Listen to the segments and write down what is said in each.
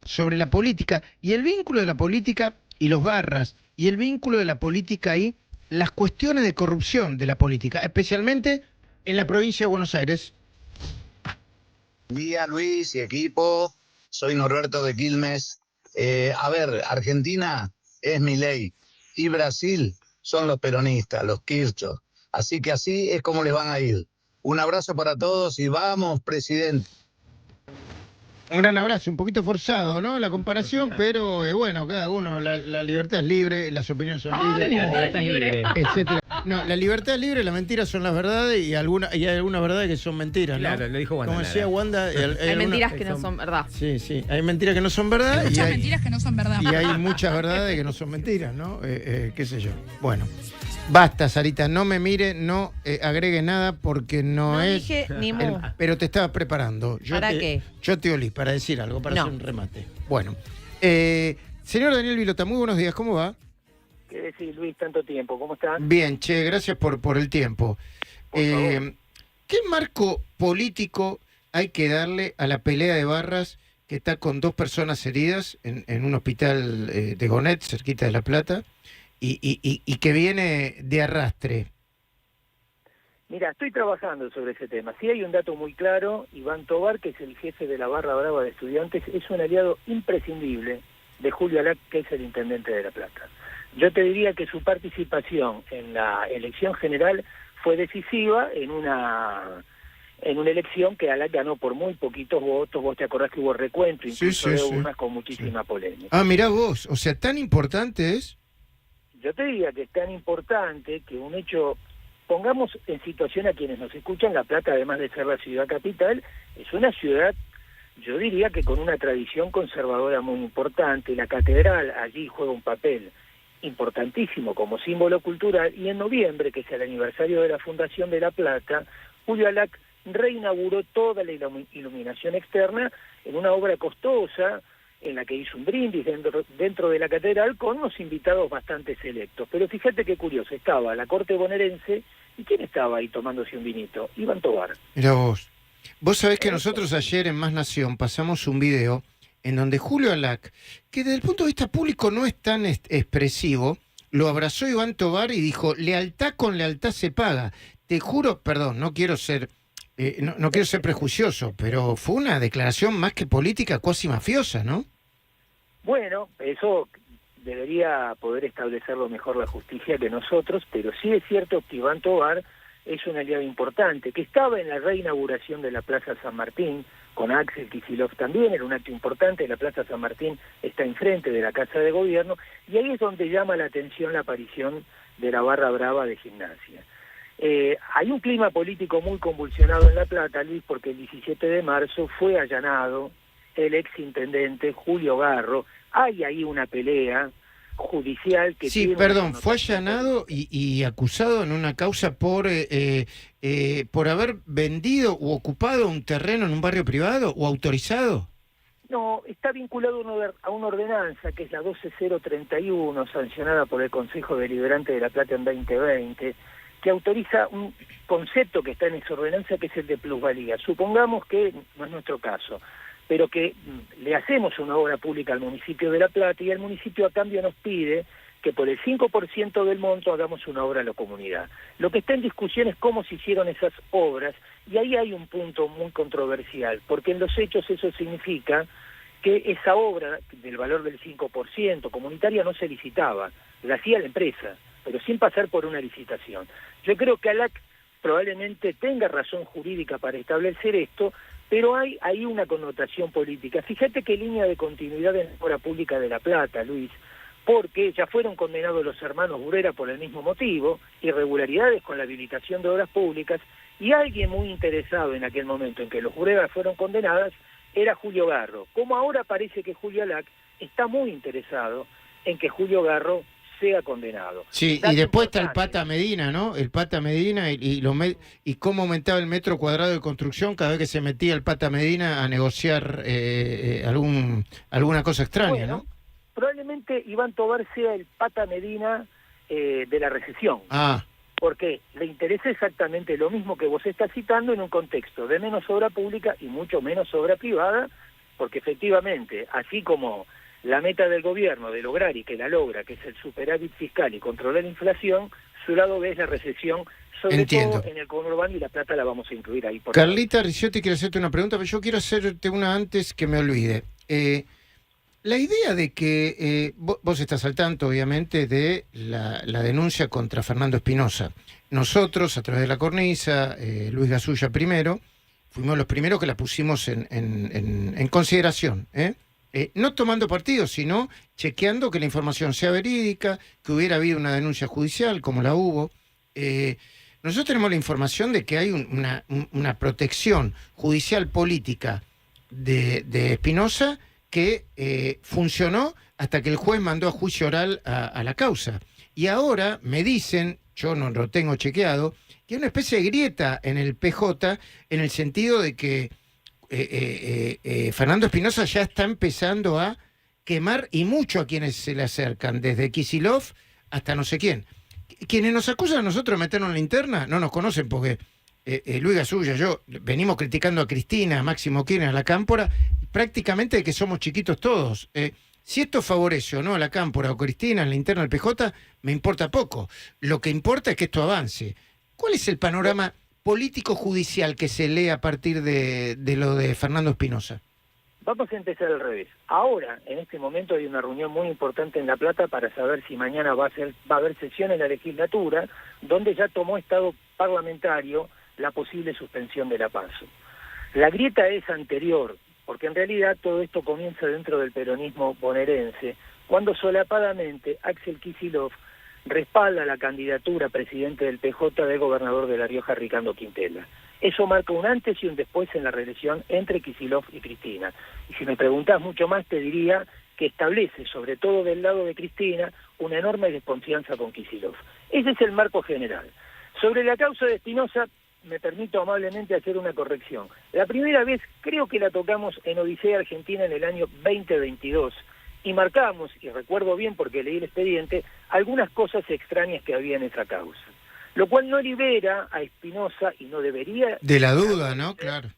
sobre la política y el vínculo de la política y los barras y el vínculo de la política y las cuestiones de corrupción de la política, especialmente en la provincia de Buenos Aires. Día Luis y equipo, soy Norberto de Quilmes. A ver, Argentina es Milei y Brasil son los peronistas, los Kirchhoff. Así que así es como les van a ir. Un abrazo para todos y vamos, presidente. Un gran abrazo, un poquito forzado, ¿no? La comparación, pero bueno, cada uno, la libertad es libre, las opiniones son libres, La libertad es libre. etcétera. No, la libertad es libre, las mentiras son las verdades y hay algunas verdades que son mentiras, ¿no? Claro, lo dijo Wanda Como Nara. decía Wanda, Hay mentiras que no son verdad. Sí, sí, hay mentiras que no son verdad Hay muchas mentiras que no son verdad. y hay muchas verdades que no son mentiras, ¿no? Qué sé yo. Bueno, basta, Sarita, no me mire, no agregue nada porque no, No es... dije ni mu. Pero te estabas preparando. ¿Para qué? Yo te olí para decir algo, para No. hacer un remate. Bueno, señor Daniel Vilota, muy buenos días, ¿cómo va? ¿Qué decís, Luis? Tanto tiempo, ¿cómo estás? Bien, che, gracias por el tiempo. Por favor. ¿Qué marco político hay que darle a la pelea de barras que está con 2 personas heridas en un hospital de Gonet, cerquita de La Plata, y que viene de arrastre? Mira, estoy trabajando sobre ese tema. Sí hay un dato muy claro, Iván Tobar, que es el jefe de la barra brava de estudiantes, es un aliado imprescindible de Julio Alac, que es el intendente de La Plata. Yo te diría que su participación en la elección general fue decisiva en una elección que Alac ganó por muy poquitos votos. Vos te acordás que hubo recuento, incluso de urnas con muchísima polémica. Ah, mirá vos, o sea, tan importante es... Yo te diría que es tan importante que un hecho, pongamos en situación a quienes nos escuchan, La Plata, además de ser la ciudad capital, es una ciudad, yo diría que con una tradición conservadora muy importante. La catedral allí juega un papel importantísimo como símbolo cultural, y en noviembre, que es el aniversario de la fundación de La Plata, Julio Alac reinauguró toda la iluminación externa en una obra costosa, en la que hizo un brindis dentro de la catedral con unos invitados bastante selectos. Pero fíjate qué curioso, estaba la corte bonaerense, ¿y quién estaba ahí tomándose un vinito? Iván Tobar. Mirá vos. Vos sabés que nosotros ayer en Más Nación pasamos un video en donde Julio Alac, que desde el punto de vista público no es tan expresivo, lo abrazó Iván Tobar y dijo, lealtad con lealtad se paga. Te juro, perdón, no quiero ser prejuicioso, pero fue una declaración más que política, cuasi mafiosa, ¿no? Bueno, eso debería poder establecerlo mejor la justicia que nosotros, pero sí es cierto que Iván Tobar es un aliado importante, que estaba en la reinauguración de la Plaza San Martín, con Axel Kicillof también, era un acto importante. La Plaza San Martín está enfrente de la Casa de Gobierno, y ahí es donde llama la atención la aparición de la barra brava de Gimnasia. Hay un clima político muy convulsionado en La Plata, Luis, porque el 17 de marzo fue allanado el exintendente Julio Garro. Hay ahí una pelea judicial que... Sí, perdón, fue allanado y acusado en una causa por haber vendido u ocupado un terreno en un barrio privado o autorizado. No, está vinculado a una ordenanza que es la 12031, sancionada por el Consejo Deliberante de La Plata en 2020, que autoriza un concepto que está en esa ordenanza, que es el de plusvalía. Supongamos que no es nuestro caso, pero que le hacemos una obra pública al municipio de La Plata, y el municipio a cambio nos pide que por el 5% del monto hagamos una obra a la comunidad. Lo que está en discusión es cómo se hicieron esas obras, y ahí hay un punto muy controversial, porque en los hechos eso significa que esa obra del valor del 5% comunitaria no se licitaba, la hacía la empresa, pero sin pasar por una licitación. Yo creo que Alac probablemente tenga razón jurídica para establecer esto, pero hay ahí una connotación política. Fíjate qué línea de continuidad en la obra pública de La Plata, Luis, porque ya fueron condenados los hermanos Burera por el mismo motivo, irregularidades con la habilitación de obras públicas, y alguien muy interesado en aquel momento en que los Burera fueron condenadas era Julio Garro. Como ahora parece que Julio Alac está muy interesado en que Julio Garro sea condenado. Sí, y después está el Pata Medina, ¿no? El Pata Medina y cómo aumentaba el metro cuadrado de construcción cada vez que se metía el Pata Medina a negociar alguna cosa extraña, bueno, ¿no? Probablemente Iván Tobar sea el Pata Medina de la recesión. Ah, Porque le interesa exactamente lo mismo que vos estás citando en un contexto de menos obra pública y mucho menos obra privada, porque efectivamente, así como la meta del gobierno de lograr y que la logra, que es el superávit fiscal y controlar la inflación, su lado B es la recesión, sobre todo en el conurbano, y La Plata la vamos a incluir ahí. Carlita Ricciotti quiere hacerte una pregunta, pero yo quiero hacerte una antes que me olvide. La idea de que vos estás al tanto, obviamente, de la denuncia contra Fernando Espinosa. Nosotros, a través de la cornisa, Luis Gasulla primero, fuimos los primeros que la pusimos en consideración, no tomando partido, sino chequeando que la información sea verídica, que hubiera habido una denuncia judicial, como la hubo. Nosotros tenemos la información de que hay una protección judicial política de Espinosa que funcionó hasta que el juez mandó a juicio oral a la causa. Y ahora me dicen, yo no lo tengo chequeado, que hay una especie de grieta en el PJ en el sentido de que Fernando Espinosa ya está empezando a quemar, y mucho a quienes se le acercan, desde Kicillof hasta no sé quién. Quienes nos acusan a nosotros de meternos en la interna no nos conocen, porque Luis Gasulla, yo, venimos criticando a Cristina, a Máximo Kirchner, a la Cámpora, prácticamente de que somos chiquitos todos. Si esto favorece o no a la Cámpora o Cristina en la interna del PJ, me importa poco. Lo que importa es que esto avance. ¿Cuál es el panorama político-judicial que se lee a partir de lo de Fernando Espinosa? Vamos a empezar al revés. Ahora, en este momento, hay una reunión muy importante en La Plata para saber si mañana va a haber sesión en la legislatura, donde ya tomó estado parlamentario la posible suspensión de la PASO. La grieta es anterior, porque en realidad todo esto comienza dentro del peronismo bonaerense, cuando solapadamente Axel Kicillof respalda la candidatura a presidente del PJ del gobernador de La Rioja, Ricardo Quintela. Eso marca un antes y un después en la relación entre Kicillof y Cristina. Y si me preguntás mucho más, te diría que establece, sobre todo del lado de Cristina, una enorme desconfianza con Kicillof. Ese es el marco general. Sobre la causa de Espinosa, me permito amablemente hacer una corrección. La primera vez creo que la tocamos en Odisea Argentina en el año 2022, y marcamos, y recuerdo bien porque leí el expediente, algunas cosas extrañas que había en esa causa. Lo cual no libera a Espinosa y no debería... De la duda, ¿no? Claro.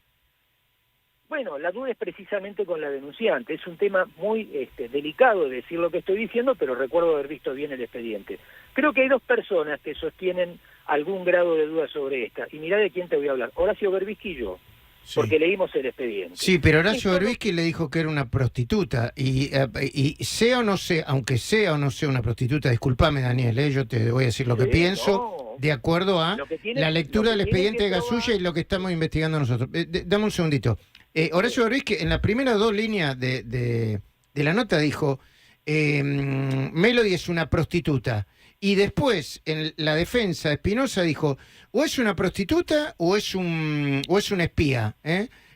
Bueno, la duda es precisamente con la denunciante. Es un tema muy delicado de decir lo que estoy diciendo, pero recuerdo haber visto bien el expediente. Creo que hay dos personas que sostienen algún grado de duda sobre esta. Y mirá de quién te voy a hablar. Horacio Berbisky y yo. Sí. Porque leímos el expediente. Sí, pero Horacio Berbisky le dijo que era una prostituta. Y sea o no sea, aunque sea o no sea una prostituta, discúlpame, Daniel, yo te voy a decir lo que pienso, de acuerdo a la lectura del expediente de Gasulla y lo que estamos investigando nosotros. Dame un segundito. Horacio Berbisky, en las primeras dos líneas de la nota, dijo: Melody es una prostituta. Y después, en la defensa de Espinosa, dijo: o es una prostituta o es un espía.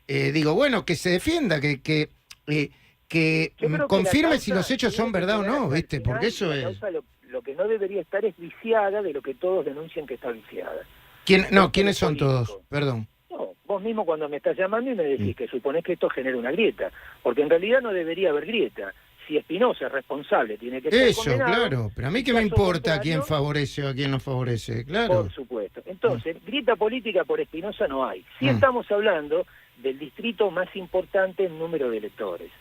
Digo, bueno, que se defienda, que confirme si los hechos son verdad o no, ¿viste? Porque eso es... Lo que no debería estar es viciada de lo que todos denuncian que está viciada. ¿Quiénes son todos? Perdón. No, vos mismo cuando me estás llamando y me decís que suponés que esto genera una grieta, porque en realidad no debería haber grieta. Si Espinosa es responsable, tiene que ser condenado. Eso, claro, pero a mí qué me importa a quién favorece o a quién no favorece, claro. Por supuesto. Entonces, grieta política por Espinosa no hay. Sí estamos hablando del distrito más importante en número de electores.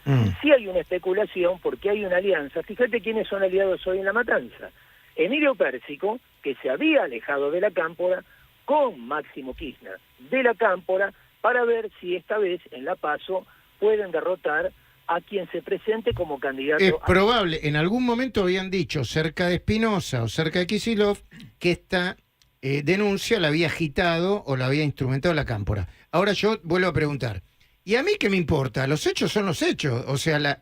Sí hay una especulación porque hay una alianza. Fíjate quiénes son aliados hoy en La Matanza. Emilio Pérsico, que se había alejado de la Cámpora, con Máximo Kirchner de la Cámpora, para ver si esta vez en La Paso pueden derrotar a quien se presente como candidato. Es probable, en algún momento habían dicho cerca de Espinosa o cerca de Kicillof que esta denuncia la había agitado o la había instrumentado la Cámpora. Ahora yo vuelvo a preguntar, ¿y a mí qué me importa? Los hechos son los hechos. O sea,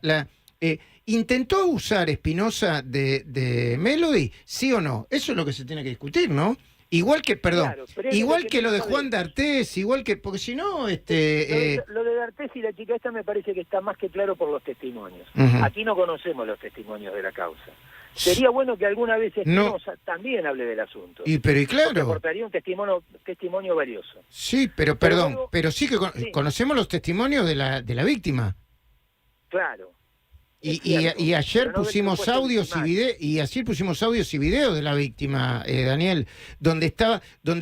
¿intentó usar Espinosa de Melody? ¿Sí o no? Eso es lo que se tiene que discutir, ¿no? Igual que, perdón, claro, igual que lo de Juan D'Artés, igual que, porque si no, Lo de D'Artés y la chica esta me parece que está más que claro por los testimonios. Aquí no conocemos los testimonios de la causa. Sería bueno que alguna vez Espinosa también hable del asunto. Y claro. Porque aportaría un testimonio valioso. Sí, pero perdón, pero sí que conocemos los testimonios de la víctima. Claro. Y ayer pusimos audios y videos de la víctima, Daniel, donde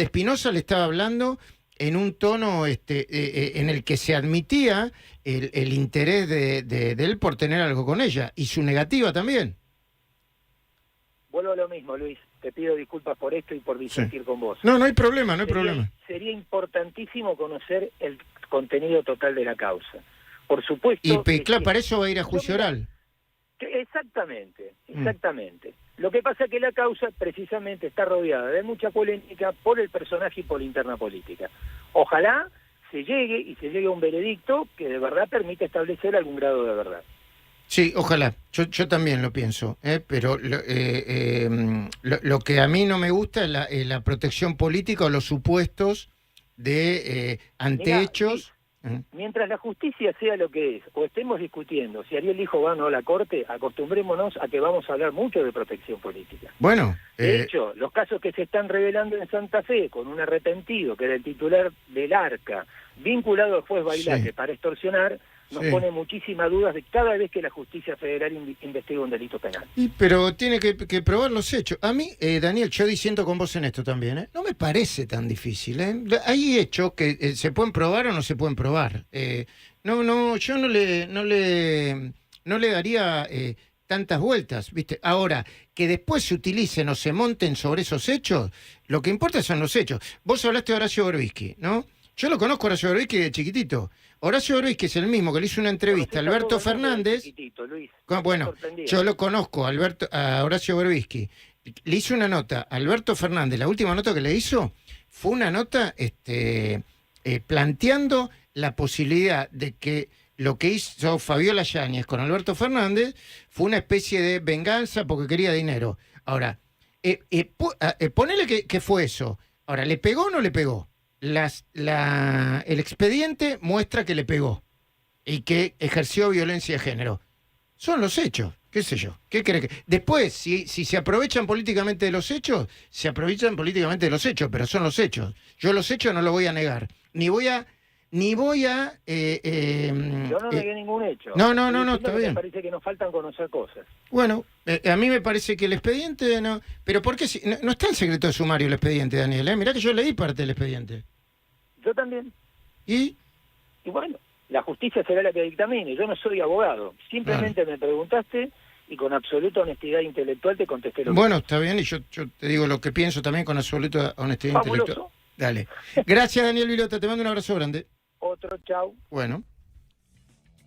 Espinosa le estaba hablando en un tono en el que se admitía el interés de él por tener algo con ella, y su negativa también. Vuelvo a lo mismo, Luis. Te pido disculpas por esto y por disentir con vos. No, no hay problema, no hay problema. Sería importantísimo conocer el contenido total de la causa. Por supuesto... Y claro, para eso va a ir a juicio oral. Exactamente. Lo que pasa es que la causa precisamente está rodeada de mucha polémica por el personaje y por la interna política. Ojalá se llegue a un veredicto que de verdad permita establecer algún grado de verdad. Sí, ojalá. Yo también lo pienso, pero lo que a mí no me gusta es la protección política o los supuestos de antehechos. Mientras la justicia sea lo que es, o estemos discutiendo si Ariel Lijo va o no a la Corte, acostumbrémonos a que vamos a hablar mucho de protección política. Bueno, de hecho, los casos que se están revelando en Santa Fe, con un arrepentido que era el titular del ARCA, vinculado al juez Bailaque para extorsionar, nos pone muchísimas dudas de cada vez que la justicia federal investiga un delito penal. Pero tiene que probar los hechos. A mí, Daniel, yo diciendo con vos en esto también, no me parece tan difícil. Hay hechos que se pueden probar o no se pueden probar. Yo no le daría tantas vueltas, ¿viste? Ahora, que después se utilicen o se monten sobre esos hechos, lo que importa son los hechos. Vos hablaste de Horacio Berbisky, ¿no? Yo lo conozco a Horacio Berbisky de chiquitito. Horacio Berbisky es el mismo que le hizo una entrevista a Alberto Fernández. Luis, bueno, yo lo conozco a Horacio Berbisky. Le hizo una nota a Alberto Fernández. La última nota que le hizo fue una nota planteando la posibilidad de que lo que hizo Fabiola Yáñez con Alberto Fernández fue una especie de venganza porque quería dinero. Ahora, ponele que fue eso. Ahora, ¿le pegó o no le pegó? El expediente muestra que le pegó y que ejerció violencia de género. Son los hechos, qué sé yo. ¿Qué cree que? Después, si se aprovechan políticamente de los hechos, se aprovechan políticamente de los hechos, pero son los hechos. Yo los hechos no los voy a negar. Ni voy a yo no negué ningún hecho. No, está bien. Me parece que nos faltan conocer cosas. Bueno, a mí me parece que el expediente no. Pero ¿por qué? No está en secreto de sumario el expediente, Daniel. Mirá que yo leí parte del expediente. Yo también. ¿Y? Y bueno, la justicia será la que dictamine. Yo no soy abogado. Simplemente me preguntaste y con absoluta honestidad intelectual te contesté lo que... Bueno, está bien, y yo te digo lo que pienso también con absoluta honestidad intelectual. Dale. Gracias, Daniel Vilota. Te mando un abrazo grande. Otro, chau. Bueno.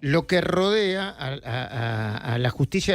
Lo que rodea a la justicia